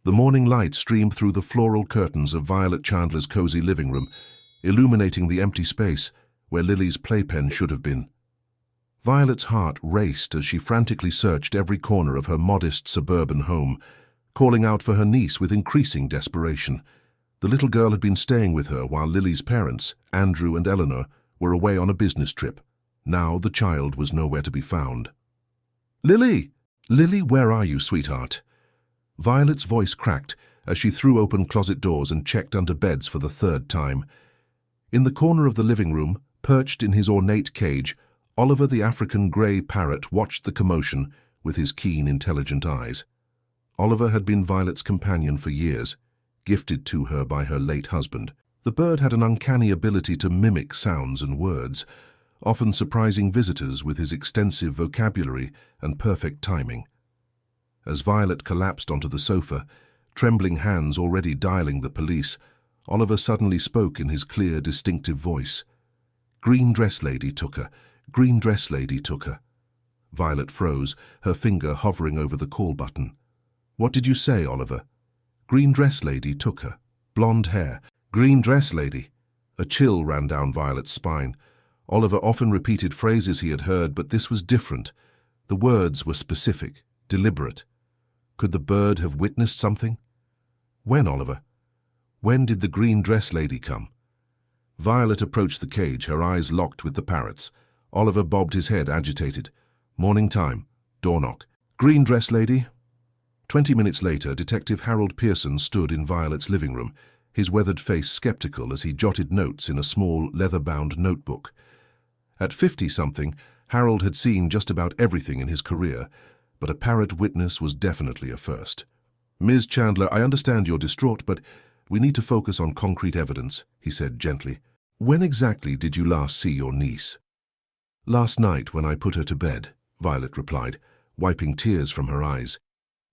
The morning light streamed through the floral curtains of Violet Chandler's cozy living room, illuminating the empty space where Lily's playpen should have been. Violet's heart raced as she frantically searched every corner of her modest suburban home, calling out for her niece with increasing desperation. The little girl had been staying with her while Lily's parents, Andrew and Eleanor, were away on a business trip. Now the child was nowhere to be found. "Lily! Lily, where are you, sweetheart?" Violet's voice cracked as she threw open closet doors and checked under beds for the third time. In the corner of the living room, perched in his ornate cage, Oliver the African grey parrot watched the commotion with his keen, intelligent eyes. Oliver had been Violet's companion for years, gifted to her by her late husband. The bird had an uncanny ability to mimic sounds and words, often surprising visitors with his extensive vocabulary and perfect timing. As Violet collapsed onto the sofa, trembling hands already dialing the police, Oliver suddenly spoke in his clear, distinctive voice. "Green dress lady took her. Green dress lady took her." Violet froze, her finger hovering over the call button. "What did you say, Oliver?" "Green dress lady took her. Blonde hair. Green dress lady." A chill ran down Violet's spine. Oliver often repeated phrases he had heard, but this was different. The words were specific, deliberate. Could the bird have witnessed something? "When, Oliver? When did the green dress lady come?" Violet approached the cage, her eyes locked with the parrot's. Oliver bobbed his head, agitated. "Morning time. Door knock. Green dress lady?" 20 minutes later, Detective Harold Pearson stood in Violet's living room, his weathered face skeptical as he jotted notes in a small, leather-bound notebook. At 50-something, Harold had seen just about everything in his career, but a parrot witness was definitely a first. "Ms. Chandler, I understand you're distraught, but we need to focus on concrete evidence," he said gently. "When exactly did you last see your niece?" "Last night when I put her to bed," Violet replied, wiping tears from her eyes.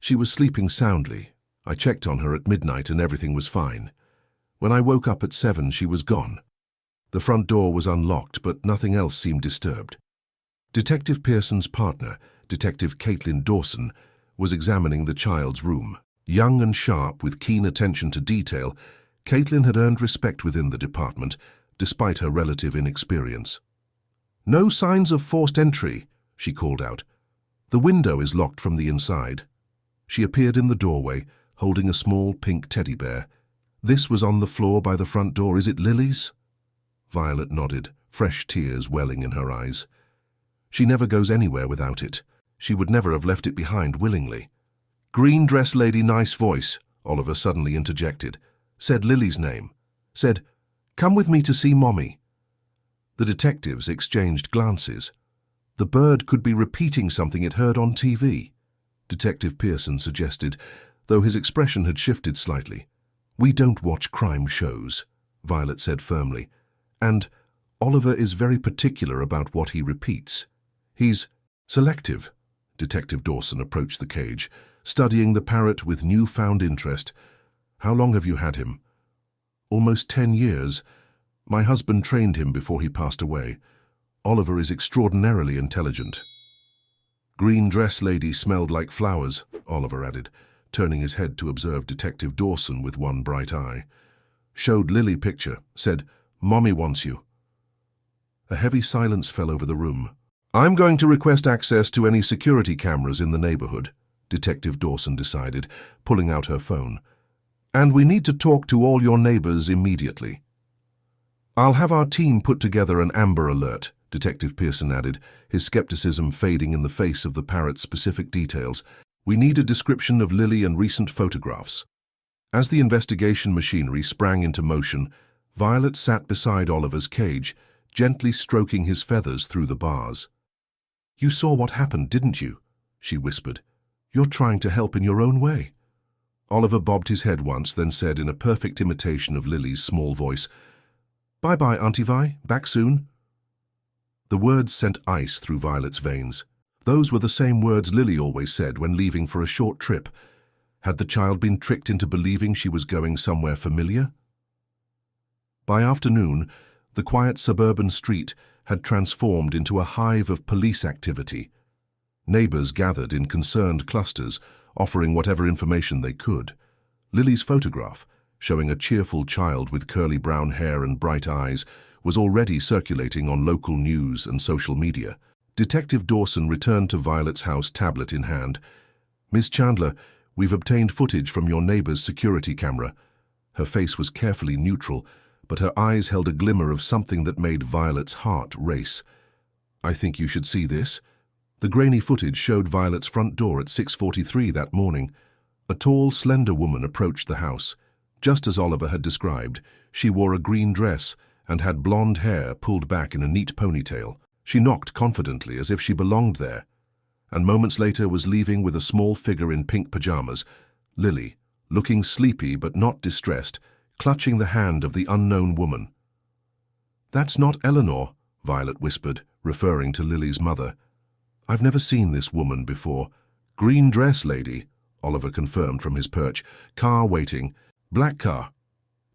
"She was sleeping soundly. I checked on her at midnight and everything was fine. When I woke up at 7, she was gone. The front door was unlocked, but nothing else seemed disturbed." Detective Pearson's partner, Detective Caitlin Dawson, was examining the child's room. Young and sharp, with keen attention to detail, Caitlin had earned respect within the department, despite her relative inexperience. "No signs of forced entry," she called out. "The window is locked from the inside." She appeared in the doorway, holding a small pink teddy bear. "This was on the floor by the front door. Is it Lily's?" Violet nodded, fresh tears welling in her eyes. "She never goes anywhere without it. She would never have left it behind willingly." "Green dress lady, nice voice," Oliver suddenly interjected. "Said Lily's name. Said, 'Come with me to see Mommy.'" The detectives exchanged glances. The bird could be repeating something it heard on TV, Detective Pearson suggested, though his expression had shifted slightly. "We don't watch crime shows," Violet said firmly. "And Oliver is very particular about what he repeats. He's selective." Detective Dawson approached the cage, studying the parrot with newfound interest. "How long have you had him?" "Almost 10 years. My husband trained him before he passed away. Oliver is extraordinarily intelligent." "Green dress lady smelled like flowers," Oliver added, turning his head to observe Detective Dawson with one bright eye. "Showed Lily picture, said, 'Mommy wants you.'" A heavy silence fell over the room. "I'm going to request access to any security cameras in the neighborhood," Detective Dawson decided, pulling out her phone. "And we need to talk to all your neighbors immediately." "I'll have our team put together an Amber Alert," Detective Pearson added, his skepticism fading in the face of the parrot's specific details. "We need a description of Lily and recent photographs." As the investigation machinery sprang into motion, Violet sat beside Oliver's cage, gently stroking his feathers through the bars. "You saw what happened, didn't you?" she whispered. "You're trying to help in your own way." Oliver bobbed his head once, then said in a perfect imitation of Lily's small voice, "Bye-bye, Auntie Vi. Back soon." The words sent ice through Violet's veins. Those were the same words Lily always said when leaving for a short trip. Had the child been tricked into believing she was going somewhere familiar? By afternoon, the quiet suburban street had transformed into a hive of police activity. Neighbors gathered in concerned clusters, offering whatever information they could. Lily's photograph, showing a cheerful child with curly brown hair and bright eyes, was already circulating on local news and social media. Detective Dawson returned to Violet's house, tablet in hand. "Miss Chandler, we've obtained footage from your neighbor's security camera." Her face was carefully neutral, but her eyes held a glimmer of something that made Violet's heart race. "I think you should see this." The grainy footage showed Violet's front door at 6:43 that morning. A tall, slender woman approached the house. Just as Oliver had described, she wore a green dress and had blonde hair pulled back in a neat ponytail. She knocked confidently as if she belonged there, and moments later was leaving with a small figure in pink pajamas, Lily, looking sleepy but not distressed, clutching the hand of the unknown woman. "That's not Eleanor," Violet whispered, referring to Lily's mother. "I've never seen this woman before." "Green dress lady," Oliver confirmed from his perch. "Car waiting. Black car."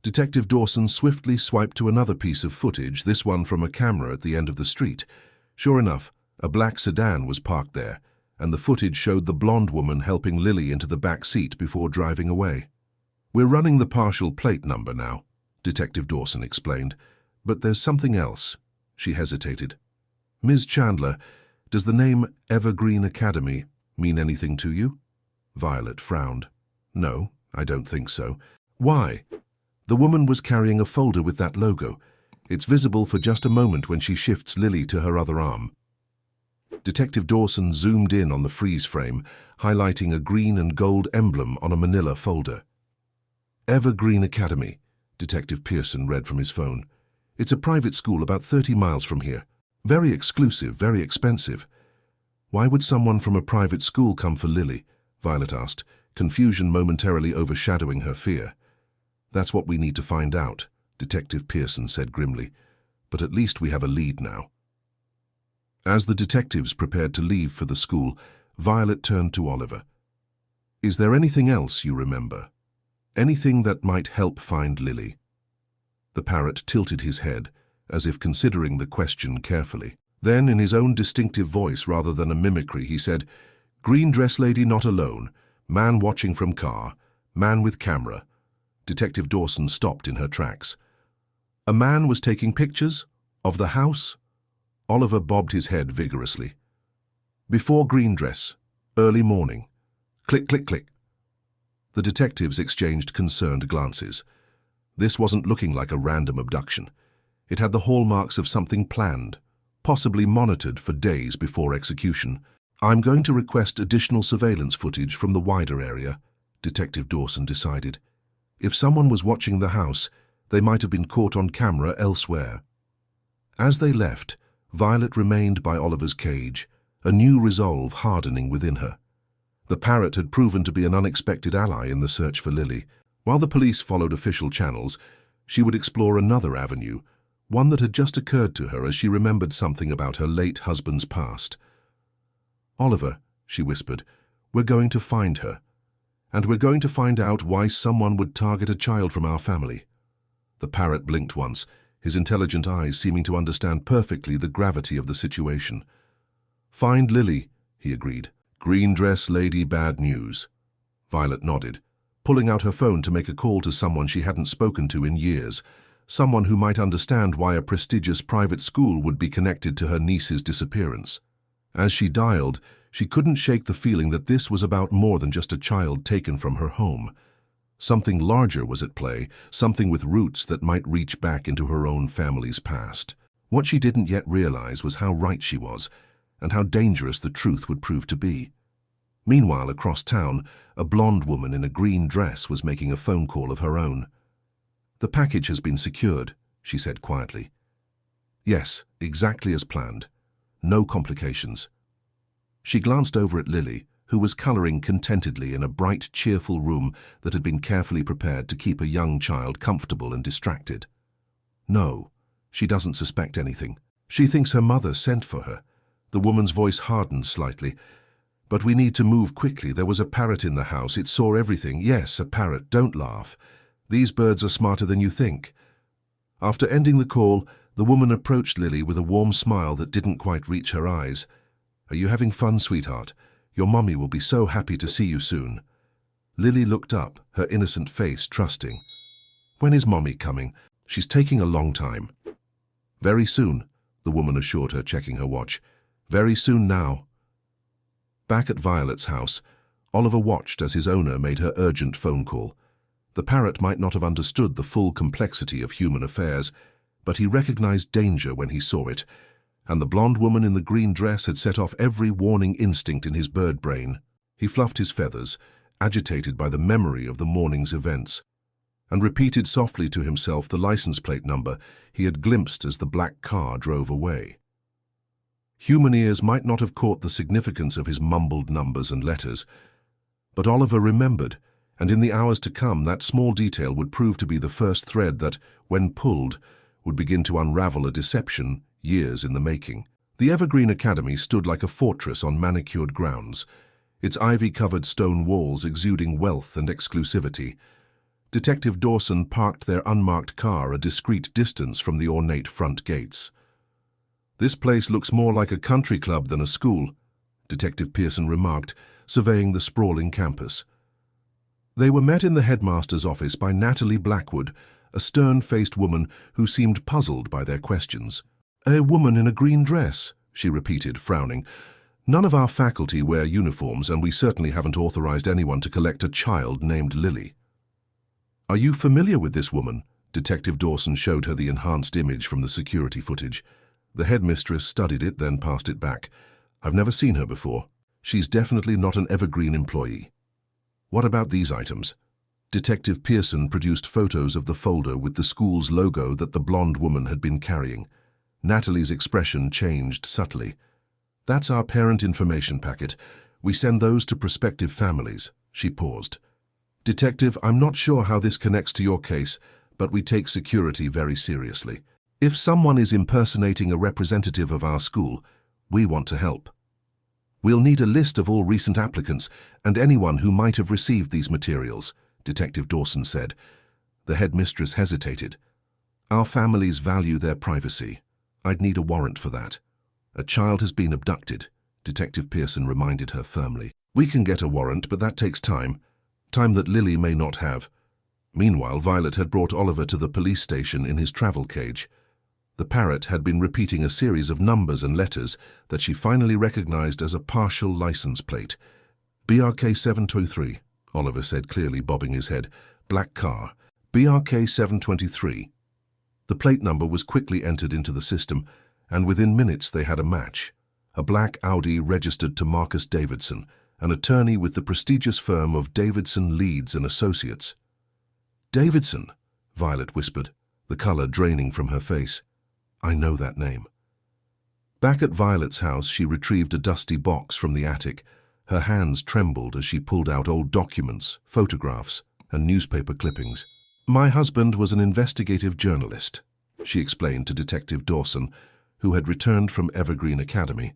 Detective Dawson swiftly swiped to another piece of footage, this one from a camera at the end of the street. Sure enough, a black sedan was parked there, and the footage showed the blonde woman helping Lily into the back seat before driving away. "We're running the partial plate number now," Detective Dawson explained. "But there's something else." She hesitated. "Ms. Chandler, does the name Evergreen Academy mean anything to you?" Violet frowned. "No, I don't think so." "Why?" The woman was carrying a folder with that logo. It's visible for just a moment when she shifts Lily to her other arm. Detective Dawson zoomed in on the freeze frame, highlighting a green and gold emblem on a manila folder. "Evergreen Academy," Detective Pearson read from his phone. "It's a private school about 30 miles from here. Very exclusive, very expensive." "Why would someone from a private school come for Lily?" Violet asked, confusion momentarily overshadowing her fear. "That's what we need to find out," Detective Pearson said grimly. "But at least we have a lead now." As the detectives prepared to leave for the school, Violet turned to Oliver. "Is there anything else you remember? Anything that might help find Lily?" The parrot tilted his head, as if considering the question carefully. Then, in his own distinctive voice rather than a mimicry, he said, "Green dress lady not alone. Man watching from car. Man with camera." Detective Dawson stopped in her tracks. "A man was taking pictures? Of the house?" Oliver bobbed his head vigorously. "Before green dress. Early morning. Click, click, click." The detectives exchanged concerned glances. This wasn't looking like a random abduction. It had the hallmarks of something planned, possibly monitored for days before execution. "I'm going to request additional surveillance footage from the wider area," Detective Dawson decided. "If someone was watching the house, they might have been caught on camera elsewhere." As they left, Violet remained by Oliver's cage, a new resolve hardening within her. The parrot had proven to be an unexpected ally in the search for Lily. While the police followed official channels, she would explore another avenue, one that had just occurred to her as she remembered something about her late husband's past. "Oliver," she whispered, "we're going to find her. And we're going to find out why someone would target a child from our family." The parrot blinked once, his intelligent eyes seeming to understand perfectly the gravity of the situation. "Find Lily," he agreed. "Green dress lady, bad news." Violet nodded, pulling out her phone to make a call to someone she hadn't spoken to in years, someone who might understand why a prestigious private school would be connected to her niece's disappearance. As she dialed, she couldn't shake the feeling that this was about more than just a child taken from her home. Something larger was at play, something with roots that might reach back into her own family's past. What she didn't yet realize was how right she was, and how dangerous the truth would prove to be. Meanwhile, across town, a blonde woman in a green dress was making a phone call of her own. "The package has been secured," she said quietly. "Yes, exactly as planned. No complications." She glanced over at Lily, who was coloring contentedly in a bright, cheerful room that had been carefully prepared to keep a young child comfortable and distracted. "No, she doesn't suspect anything. She thinks her mother sent for her." The woman's voice hardened slightly. "But we need to move quickly. There was a parrot in the house. It saw everything." "Yes, a parrot. Don't laugh. These birds are smarter than you think." After ending the call, the woman approached Lily with a warm smile that didn't quite reach her eyes. "Are you having fun, sweetheart? Your mommy will be so happy to see you soon." Lily looked up, her innocent face trusting. "When is Mommy coming? She's taking a long time." "Very soon," the woman assured her, checking her watch. "Very soon now." Back at Violet's house, Oliver watched as his owner made her urgent phone call. The parrot might not have understood the full complexity of human affairs, but he recognized danger when he saw it, and the blonde woman in the green dress had set off every warning instinct in his bird brain. He fluffed his feathers, agitated by the memory of the morning's events, and repeated softly to himself the license plate number he had glimpsed as the black car drove away. Human ears might not have caught the significance of his mumbled numbers and letters, but Oliver remembered, and in the hours to come that small detail would prove to be the first thread that, when pulled, would begin to unravel a deception years in the making. The Evergreen Academy stood like a fortress on manicured grounds, its ivy-covered stone walls exuding wealth and exclusivity. Detective Dawson parked their unmarked car a discreet distance from the ornate front gates. "This place looks more like a country club than a school," Detective Pearson remarked, surveying the sprawling campus. They were met in the headmaster's office by Natalie Blackwood, a stern-faced woman who seemed puzzled by their questions. "A woman in a green dress," she repeated, frowning. "None of our faculty wear uniforms, and we certainly haven't authorized anyone to collect a child named Lily." "Are you familiar with this woman?" Detective Dawson showed her the enhanced image from the security footage. The headmistress studied it, then passed it back. "I've never seen her before. She's definitely not an Evergreen employee." "What about these items?" Detective Pearson produced photos of the folder with the school's logo that the blonde woman had been carrying. Natalie's expression changed subtly. "That's our parent information packet. We send those to prospective families." She paused. "Detective, I'm not sure how this connects to your case, but we take security very seriously. If someone is impersonating a representative of our school, we want to help. We'll need a list of all recent applicants and anyone who might have received these materials," Detective Dawson said. The headmistress hesitated. "Our families value their privacy. I'd need a warrant for that." "A child has been abducted," Detective Pearson reminded her firmly. "We can get a warrant, but that takes time that Lily may not have." Meanwhile, Violet had brought Oliver to the police station in his travel cage. The parrot had been repeating a series of numbers and letters that she finally recognized as a partial license plate. "BRK 723, Oliver said clearly, bobbing his head. "Black car. BRK 723. The plate number was quickly entered into the system, and within minutes they had a match. A black Audi registered to Marcus Davidson, an attorney with the prestigious firm of Davidson, Leeds and Associates. "Davidson," Violet whispered, the color draining from her face. "I know that name." Back at Violet's house, she retrieved a dusty box from the attic. Her hands trembled as she pulled out old documents, photographs, and newspaper clippings. "My husband was an investigative journalist," she explained to Detective Dawson, who had returned from Evergreen Academy.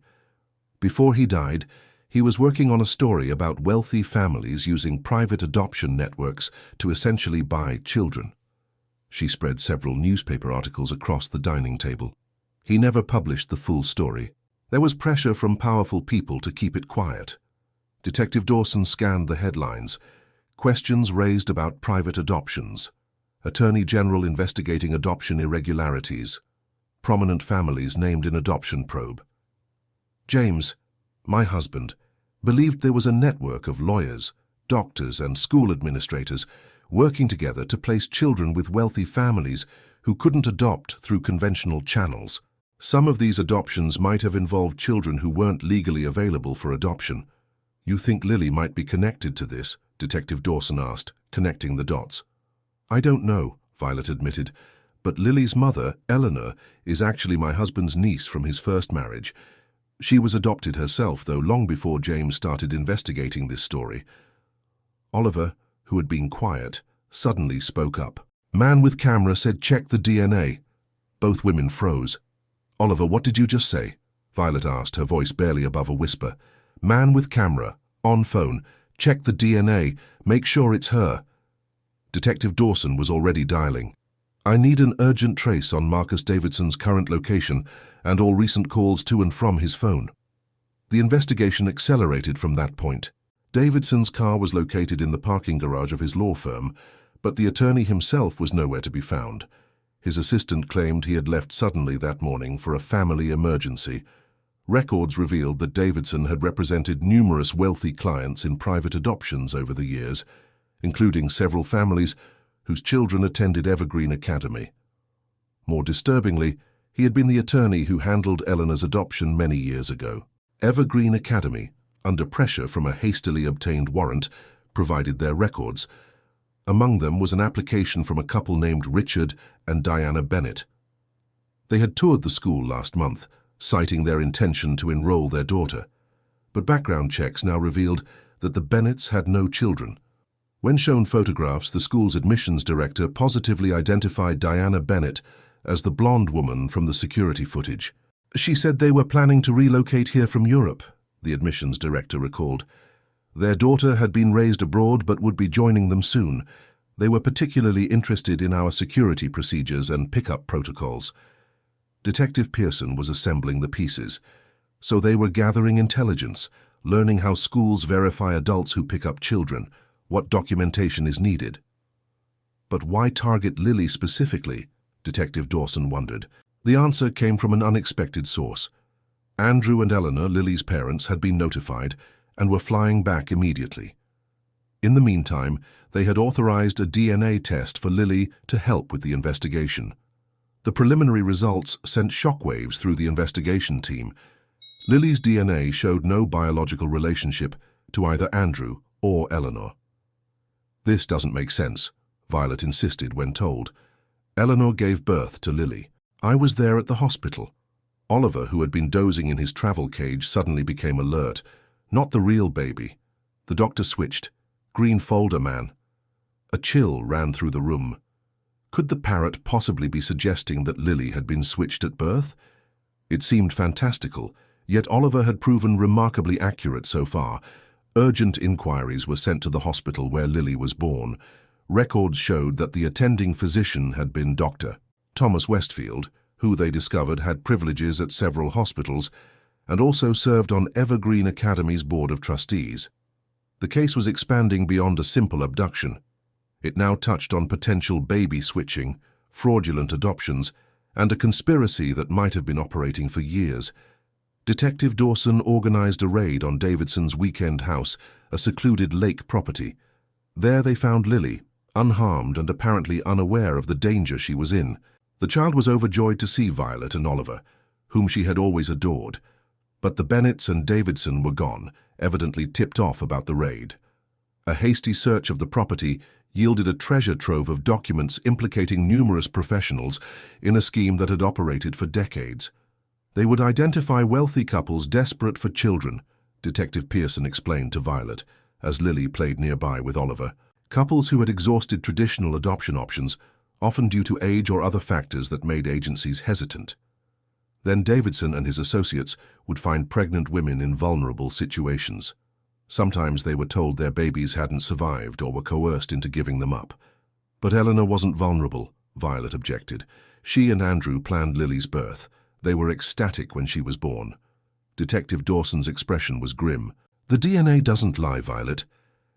"Before he died, he was working on a story about wealthy families using private adoption networks to essentially buy children." She spread several newspaper articles across the dining table. "He never published the full story. There was pressure from powerful people to keep it quiet." Detective Dawson scanned the headlines. Questions raised about private adoptions. Attorney General investigating adoption irregularities. Prominent families named in adoption probe. "James, my husband, believed there was a network of lawyers, doctors, and school administrators working together to place children with wealthy families who couldn't adopt through conventional channels. Some of these adoptions might have involved children who weren't legally available for adoption." "You think Lily might be connected to this?" Detective Dawson asked, connecting the dots. "I don't know," Violet admitted, "but Lily's mother, Eleanor, is actually my husband's niece from his first marriage. She was adopted herself, though, long before James started investigating this story." Oliver, who had been quiet, suddenly spoke up. "Man with camera said check the DNA." Both women froze. "Oliver, what did you just say?" Violet asked, her voice barely above a whisper. "Man with camera, on phone, check the DNA, make sure it's her." Detective Dawson was already dialing. "I need an urgent trace on Marcus Davidson's current location and all recent calls to and from his phone." The investigation accelerated from that point. Davidson's car was located in the parking garage of his law firm, but the attorney himself was nowhere to be found. His assistant claimed he had left suddenly that morning for a family emergency. Records revealed that Davidson had represented numerous wealthy clients in private adoptions over the years, including several families whose children attended Evergreen Academy. More disturbingly, he had been the attorney who handled Eleanor's adoption many years ago. Evergreen Academy, under pressure from a hastily obtained warrant, provided their records. Among them was an application from a couple named Richard and Diana Bennett. They had toured the school last month, citing their intention to enroll their daughter. But background checks now revealed that the Bennetts had no children. When shown photographs, the school's admissions director positively identified Diana Bennett as the blonde woman from the security footage. "She said they were planning to relocate here from Europe," the admissions director recalled. "Their daughter had been raised abroad but would be joining them soon. They were particularly interested in our security procedures and pickup protocols." Detective Pearson was assembling the pieces. So they were gathering intelligence, learning how schools verify adults who pick up children, what documentation is needed. But why target Lily specifically? Detective Dawson wondered. The answer came from an unexpected source. Andrew and Eleanor, Lily's parents, had been notified and were flying back immediately. In the meantime, they had authorized a DNA test for Lily to help with the investigation. The preliminary results sent shockwaves through the investigation team. Lily's DNA showed no biological relationship to either Andrew or Eleanor. "This doesn't make sense," Violet insisted when told. "Eleanor gave birth to Lily. I was there at the hospital." Oliver, who had been dozing in his travel cage, suddenly became alert. Not the real baby. The doctor switched. "Green folder, man." A chill ran through the room. Could the parrot possibly be suggesting that Lily had been switched at birth? It seemed fantastical, yet Oliver had proven remarkably accurate so far. Urgent inquiries were sent to the hospital where Lily was born. Records showed that the attending physician had been Dr. Thomas Westfield, who they discovered had privileges at several hospitals and also served on Evergreen Academy's board of trustees. The case was expanding beyond a simple abduction. It now touched on potential baby switching, fraudulent adoptions, and a conspiracy that might have been operating for years. Detective Dawson organized a raid on Davidson's weekend house, a secluded lake property. There they found Lily, unharmed and apparently unaware of the danger she was in. The child was overjoyed to see Violet and Oliver, whom she had always adored. But the Bennetts and Davidson were gone, evidently tipped off about the raid. A hasty search of the property yielded a treasure trove of documents implicating numerous professionals in a scheme that had operated for decades. They would identify wealthy couples desperate for children, Detective Pearson explained to Violet, as Lily played nearby with Oliver. Couples who had exhausted traditional adoption options, often due to age or other factors that made agencies hesitant. Then Davidson and his associates would find pregnant women in vulnerable situations. Sometimes they were told their babies hadn't survived or were coerced into giving them up. But Eleanor wasn't vulnerable, Violet objected. She and Andrew planned Lily's birth. They were ecstatic when she was born. Detective Dawson's expression was grim. "The DNA doesn't lie, Violet.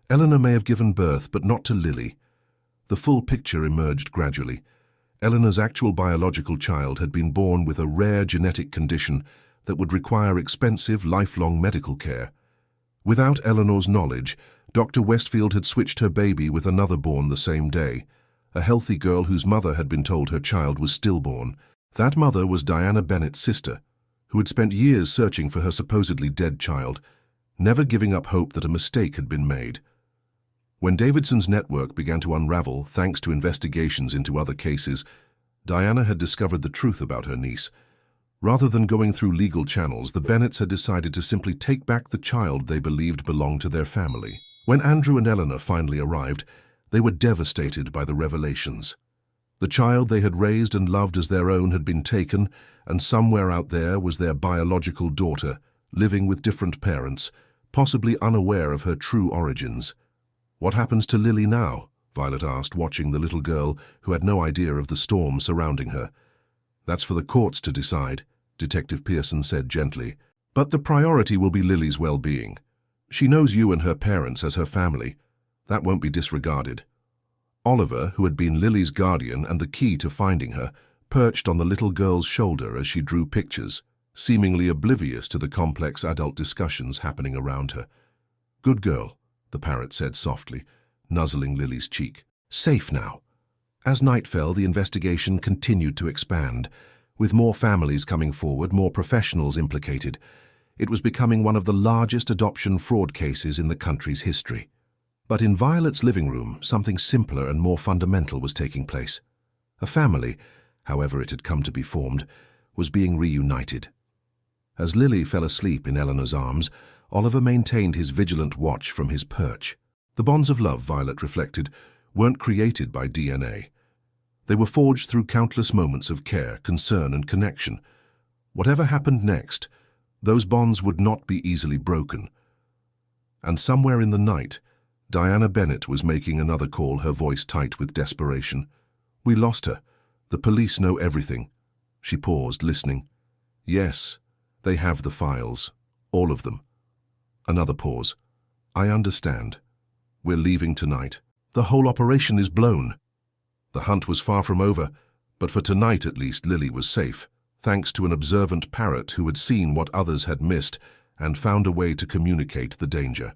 Eleanor may have given birth, but not to Lily." The full picture emerged gradually. Eleanor's actual biological child had been born with a rare genetic condition that would require expensive, lifelong medical care. Without Eleanor's knowledge, Dr. Westfield had switched her baby with another born the same day, a healthy girl whose mother had been told her child was stillborn. That mother was Diana Bennett's sister, who had spent years searching for her supposedly dead child, never giving up hope that a mistake had been made. When Davidson's network began to unravel thanks to investigations into other cases, Diana had discovered the truth about her niece. Rather than going through legal channels, the Bennetts had decided to simply take back the child they believed belonged to their family. When Andrew and Eleanor finally arrived, they were devastated by the revelations. The child they had raised and loved as their own had been taken, and somewhere out there was their biological daughter, living with different parents, possibly unaware of her true origins. "What happens to Lily now?" Violet asked, watching the little girl who had no idea of the storm surrounding her. "That's for the courts to decide," Detective Pearson said gently. "But the priority will be Lily's well-being. She knows you and her parents as her family. That won't be disregarded. Oliver, who had been Lily's guardian and the key to finding her, perched on the little girl's shoulder as she drew pictures, seemingly oblivious to the complex adult discussions happening around her. "Good girl," the parrot said softly, nuzzling Lily's cheek. "Safe now." As night fell, the investigation continued to expand, with more families coming forward, more professionals implicated. It was becoming one of the largest adoption fraud cases in the country's history. But in Violet's living room, something simpler and more fundamental was taking place. A family, however it had come to be formed, was being reunited. As Lily fell asleep in Eleanor's arms, Oliver maintained his vigilant watch from his perch. The bonds of love, Violet reflected, weren't created by DNA. They were forged through countless moments of care, concern, and connection. Whatever happened next, those bonds would not be easily broken. And somewhere in the night, Diana Bennett was making another call, her voice tight with desperation. "We lost her. The police know everything." She paused, listening. "Yes, they have the files. All of them." Another pause. "I understand. We're leaving tonight. The whole operation is blown." The hunt was far from over, but for tonight at least Lily was safe, thanks to an observant parrot who had seen what others had missed and found a way to communicate the danger.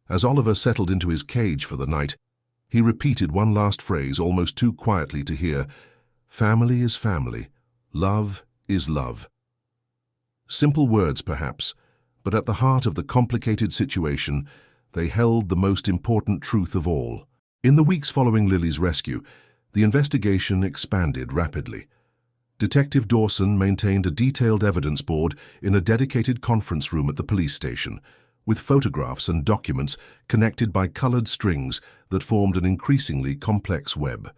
As Oliver settled into his cage for the night, he repeated one last phrase almost too quietly to hear: "Family is family. Love is love." Simple words, perhaps, but at the heart of the complicated situation, they held the most important truth of all. In the weeks following Lily's rescue, the investigation expanded rapidly. Detective Dawson maintained a detailed evidence board in a dedicated conference room at the police station, with photographs and documents connected by colored strings that formed an increasingly complex web.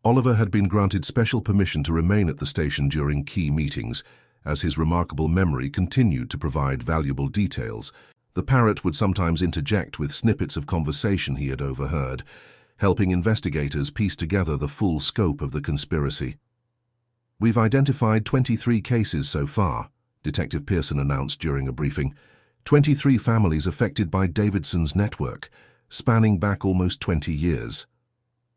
Oliver had been granted special permission to remain at the station during key meetings, as his remarkable memory continued to provide valuable details. The parrot would sometimes interject with snippets of conversation he had overheard, helping investigators piece together the full scope of the conspiracy. "We've identified 23 cases so far," Detective Pearson announced during a briefing. 23 families affected by Davidson's network, spanning back almost 20 years.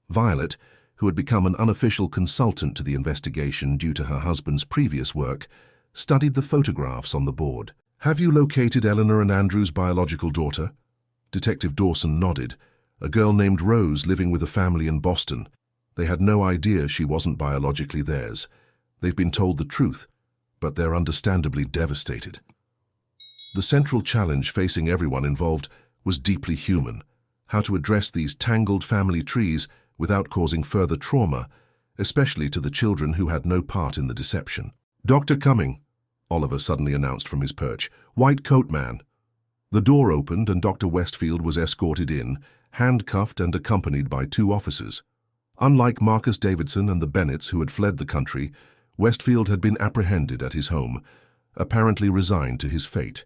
Violet, who had become an unofficial consultant to the investigation due to her husband's previous work, studied the photographs on the board. "Have you located Eleanor and Andrew's biological daughter?" Detective Dawson nodded. "A girl named Rose living with a family in Boston. They had no idea she wasn't biologically theirs. They've been told the truth, but they're understandably devastated." The central challenge facing everyone involved was deeply human: how to address these tangled family trees without causing further trauma, especially to the children who had no part in the deception. "Dr. Cumming," Oliver suddenly announced from his perch. "White coat man." The door opened and Dr. Westfield was escorted in, handcuffed and accompanied by 2 officers. Unlike Marcus Davidson and the Bennetts who had fled the country, Westfield had been apprehended at his home, apparently resigned to his fate.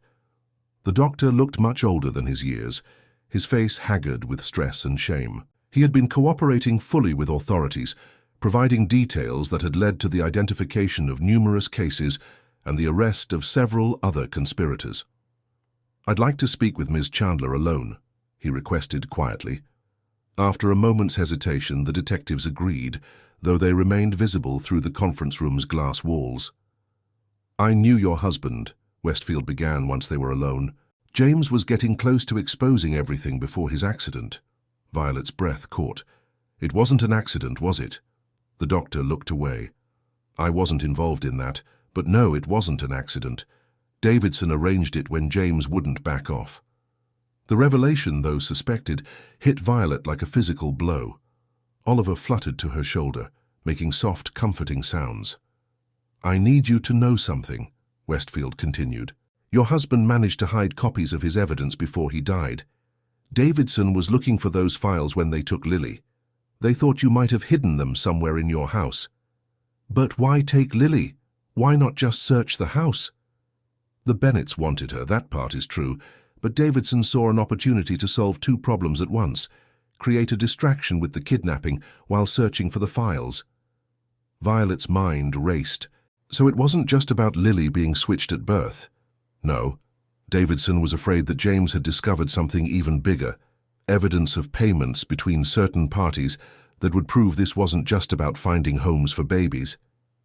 The doctor looked much older than his years, his face haggard with stress and shame. He had been cooperating fully with authorities, providing details that had led to the identification of numerous cases and the arrest of several other conspirators. "I'd like to speak with Ms. Chandler alone," he requested quietly. After a moment's hesitation, the detectives agreed, though they remained visible through the conference room's glass walls. "I knew your husband," Westfield began once they were alone. "James was getting close to exposing everything before his accident." Violet's breath caught. "It wasn't an accident, was it?" The doctor looked away. "I wasn't involved in that, but no, it wasn't an accident. Davidson arranged it when James wouldn't back off." The revelation, though suspected, hit Violet like a physical blow. Oliver fluttered to her shoulder, making soft, comforting sounds. "I need you to know something," Westfield continued. "Your husband managed to hide copies of his evidence before he died. Davidson was looking for those files when they took Lily. They thought you might have hidden them somewhere in your house. But why take Lily? Why not just search the house? The Bennetts wanted her, that part is true, but Davidson saw an opportunity to solve 2 problems at once, create a distraction with the kidnapping while searching for the files." Violet's mind raced. "So it wasn't just about Lily being switched at birth?" "No. Davidson was afraid that James had discovered something even bigger, evidence of payments between certain parties that would prove this wasn't just about finding homes for babies.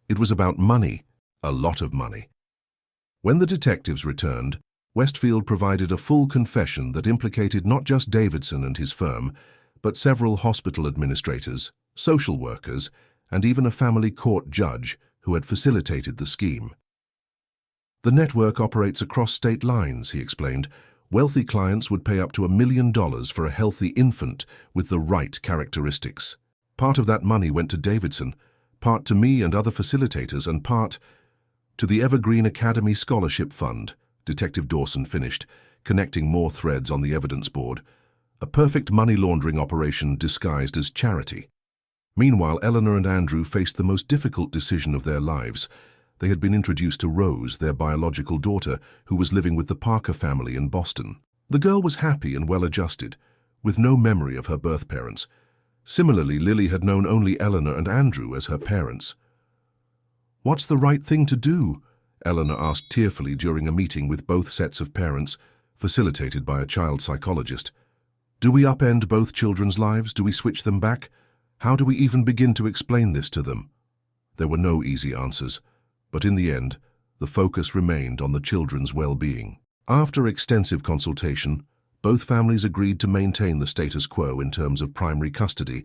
It was about money, a lot of money. When the detectives returned, Westfield provided a full confession that implicated not just Davidson and his firm, but several hospital administrators, social workers, and even a family court judge who had facilitated the scheme. The network operates across state lines, he explained. Wealthy clients would pay up to $1 million for a healthy infant with the right characteristics. Part of that money went to Davidson, part to me and other facilitators, and part to the Evergreen Academy Scholarship Fund, Detective Dawson finished, connecting more threads on the evidence board. A perfect money laundering operation disguised as charity. Meanwhile, Eleanor and Andrew faced the most difficult decision of their lives. They had been introduced to Rose, their biological daughter, who was living with the Parker family in Boston. The girl was happy and well-adjusted, with no memory of her birth parents. Similarly, Lily had known only Eleanor and Andrew as her parents. "What's the right thing to do?" Eleanor asked tearfully during a meeting with both sets of parents, facilitated by a child psychologist. "Do we upend both children's lives? Do we switch them back? How do we even begin to explain this to them?" There were no easy answers, but in the end, the focus remained on the children's well-being. After extensive consultation, both families agreed to maintain the status quo in terms of primary custody,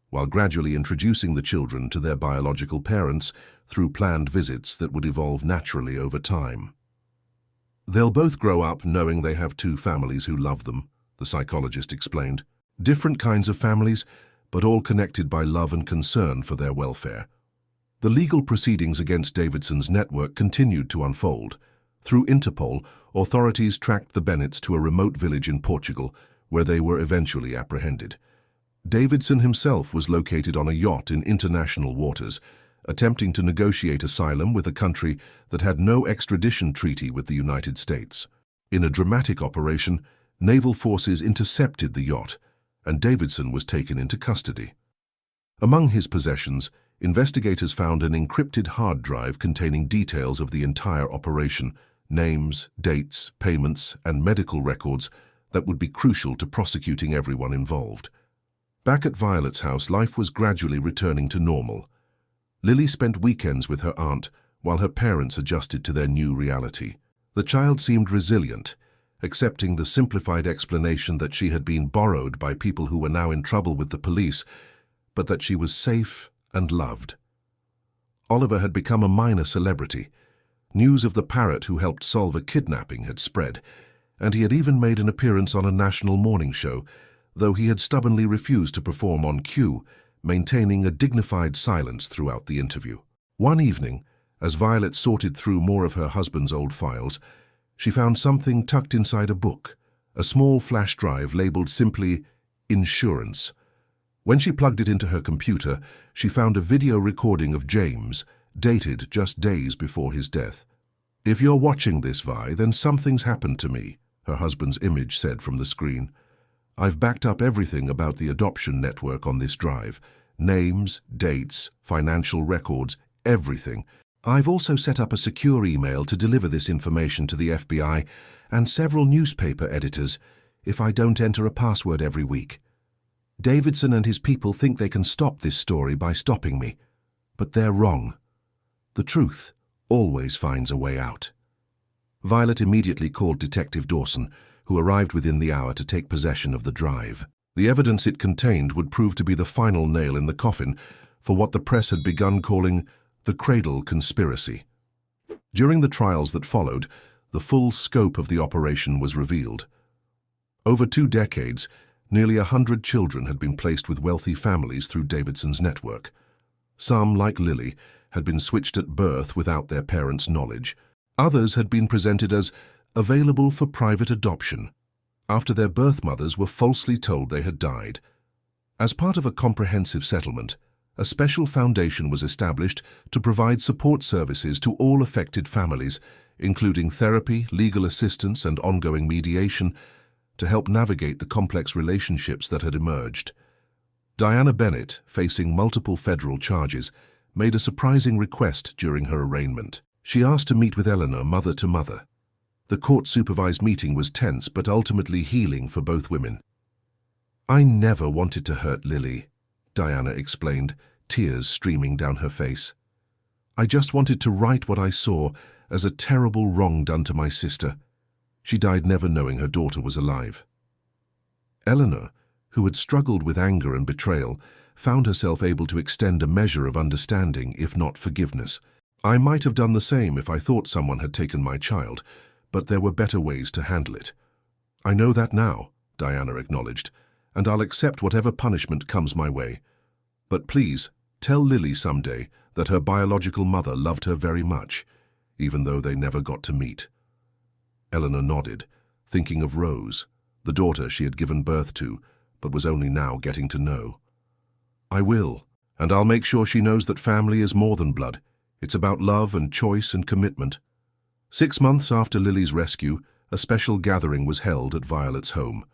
while gradually introducing the children to their biological parents through planned visits that would evolve naturally over time. "They'll both grow up knowing they have two families who love them," the psychologist explained. "Different kinds of families, but all connected by love and concern for their welfare." The legal proceedings against Davidson's network continued to unfold. Through Interpol, authorities tracked the Bennetts to a remote village in Portugal, where they were eventually apprehended. Davidson himself was located on a yacht in international waters, attempting to negotiate asylum with a country that had no extradition treaty with the United States. In a dramatic operation, naval forces intercepted the yacht, and Davidson was taken into custody. Among his possessions, investigators found an encrypted hard drive containing details of the entire operation, names, dates, payments, and medical records that would be crucial to prosecuting everyone involved. Back at Violet's house, life was gradually returning to normal. Lily spent weekends with her aunt while her parents adjusted to their new reality. The child seemed resilient, accepting the simplified explanation that she had been borrowed by people who were now in trouble with the police, but that she was safe and loved. Oliver had become a minor celebrity. News of the parrot who helped solve a kidnapping had spread, and he had even made an appearance on a national morning show, though he had stubbornly refused to perform on cue, maintaining a dignified silence throughout the interview. One evening, as Violet sorted through more of her husband's old files, she found something tucked inside a book, a small flash drive labeled simply "Insurance." When she plugged it into her computer, she found a video recording of James, dated just days before his death. "If you're watching this, Vi, then something's happened to me," her husband's image said from the screen. "I've backed up everything about the adoption network on this drive. Names, dates, financial records, everything. I've also set up a secure email to deliver this information to the FBI and several newspaper editors if I don't enter a password every week. Davidson and his people think they can stop this story by stopping me, but they're wrong. The truth always finds a way out." Violet immediately called Detective Dawson, who arrived within the hour to take possession of the drive. The evidence it contained would prove to be the final nail in the coffin for what the press had begun calling the Cradle Conspiracy. During the trials that followed, the full scope of the operation was revealed. Over 2 decades, nearly 100 children had been placed with wealthy families through Davidson's network. Some, like Lily, had been switched at birth without their parents' knowledge. Others had been presented as available for private adoption, after their birth mothers were falsely told they had died. As part of a comprehensive settlement, a special foundation was established to provide support services to all affected families, including therapy, legal assistance, and ongoing mediation, to help navigate the complex relationships that had emerged. Diana Bennett, facing multiple federal charges, made a surprising request during her arraignment. She asked to meet with Eleanor mother to mother. The court-supervised meeting was tense but ultimately healing for both women. "I never wanted to hurt Lily," Diana explained, tears streaming down her face. "I just wanted to right what I saw as a terrible wrong done to my sister. She died never knowing her daughter was alive." Eleanor, who had struggled with anger and betrayal, found herself able to extend a measure of understanding, if not forgiveness. "I might have done the same if I thought someone had taken my child, but there were better ways to handle it." "I know that now," Diana acknowledged, "and I'll accept whatever punishment comes my way. But please, tell Lily someday that her biological mother loved her very much, even though they never got to meet." Eleanor nodded, thinking of Rose, the daughter she had given birth to, but was only now getting to know. "I will, and I'll make sure she knows that family is more than blood. It's about love and choice and commitment." 6 months after Lily's rescue, a special gathering was held at Violet's home.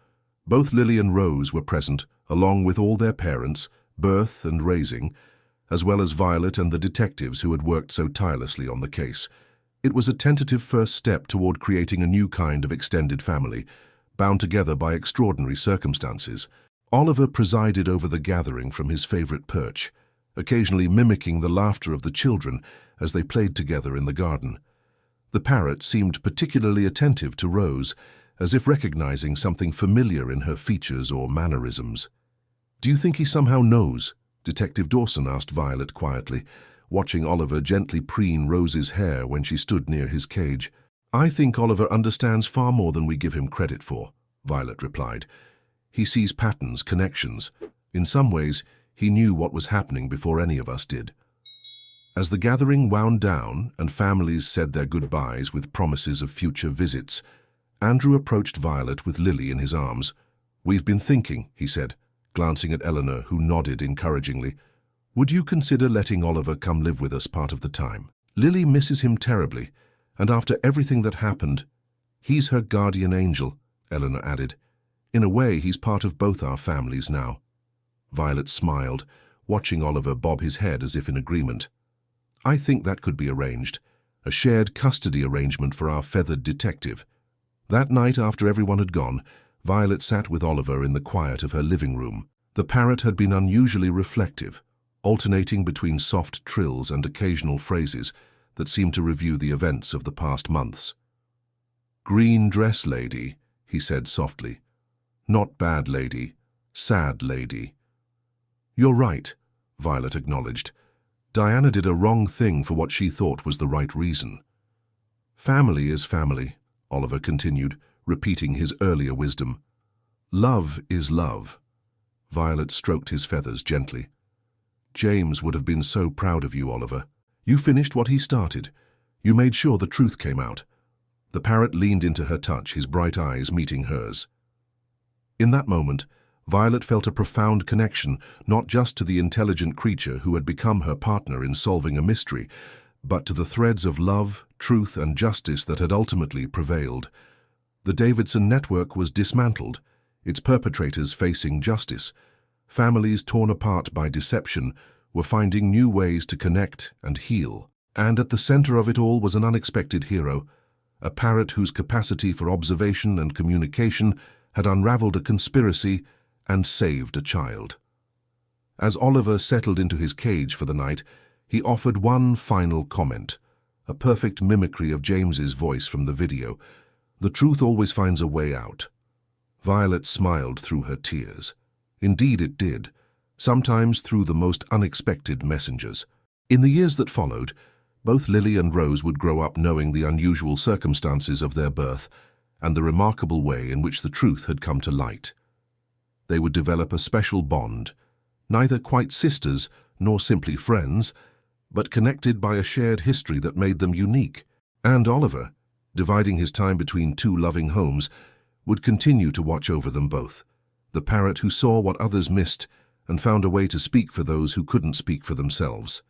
Both Lily and Rose were present, along with all their parents, birth and raising, as well as Violet and the detectives who had worked so tirelessly on the case. It was a tentative first step toward creating a new kind of extended family, bound together by extraordinary circumstances. Oliver presided over the gathering from his favorite perch, occasionally mimicking the laughter of the children as they played together in the garden. The parrot seemed particularly attentive to Rose, as if recognizing something familiar in her features or mannerisms. "Do you think he somehow knows?" Detective Dawson asked Violet quietly, watching Oliver gently preen Rose's hair when she stood near his cage. "I think Oliver understands far more than we give him credit for," Violet replied. "He sees patterns, connections. In some ways, he knew what was happening before any of us did." As the gathering wound down and families said their goodbyes with promises of future visits, Andrew approached Violet with Lily in his arms. "We've been thinking," he said, glancing at Eleanor, who nodded encouragingly. "Would you consider letting Oliver come live with us part of the time? Lily misses him terribly, and after everything that happened, he's her guardian angel," Eleanor added. "In a way, he's part of both our families now." Violet smiled, watching Oliver bob his head as if in agreement. "I think that could be arranged, a shared custody arrangement for our feathered detective." That night, after everyone had gone, Violet sat with Oliver in the quiet of her living room. The parrot had been unusually reflective, alternating between soft trills and occasional phrases that seemed to review the events of the past months. "Green dress lady," he said softly. "Not bad lady, sad lady." "You're right," Violet acknowledged. "Diana did a wrong thing for what she thought was the right reason." "Family is family," Oliver continued, repeating his earlier wisdom. "Love is love." Violet stroked his feathers gently. "James would have been so proud of you, Oliver. You finished what he started. You made sure the truth came out." The parrot leaned into her touch, his bright eyes meeting hers. In that moment, Violet felt a profound connection, not just to the intelligent creature who had become her partner in solving a mystery, but to the threads of love, truth, and justice that had ultimately prevailed. The Davidson network was dismantled, its perpetrators facing justice. Families torn apart by deception were finding new ways to connect and heal. And at the center of it all was an unexpected hero, a parrot whose capacity for observation and communication had unraveled a conspiracy and saved a child. As Oliver settled into his cage for the night, he offered one final comment, a perfect mimicry of James's voice from the video. "The truth always finds a way out." Violet smiled through her tears. Indeed it did, sometimes through the most unexpected messengers. In the years that followed, both Lily and Rose would grow up knowing the unusual circumstances of their birth and the remarkable way in which the truth had come to light. They would develop a special bond, neither quite sisters nor simply friends, but connected by a shared history that made them unique. And Oliver, dividing his time between two loving homes, would continue to watch over them both, the parrot who saw what others missed and found a way to speak for those who couldn't speak for themselves.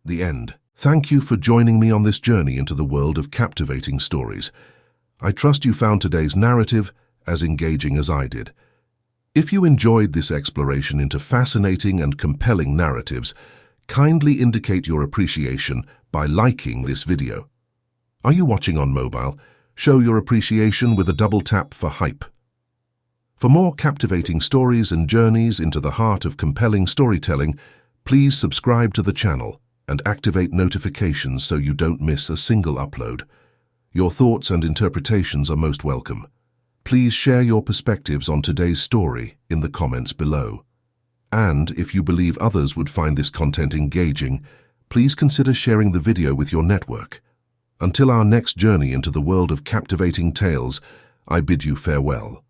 The end. Thank you for joining me on this journey into the world of captivating stories. I trust you found today's narrative as engaging as I did. If you enjoyed this exploration into fascinating and compelling narratives, kindly indicate your appreciation by liking this video. Are you watching on mobile? Show your appreciation with a double tap for hype. For more captivating stories and journeys into the heart of compelling storytelling, please subscribe to the channel and activate notifications so you don't miss a single upload. Your thoughts and interpretations are most welcome. Please share your perspectives on today's story in the comments below. And if you believe others would find this content engaging, please consider sharing the video with your network. Until our next journey into the world of captivating tales, I bid you farewell.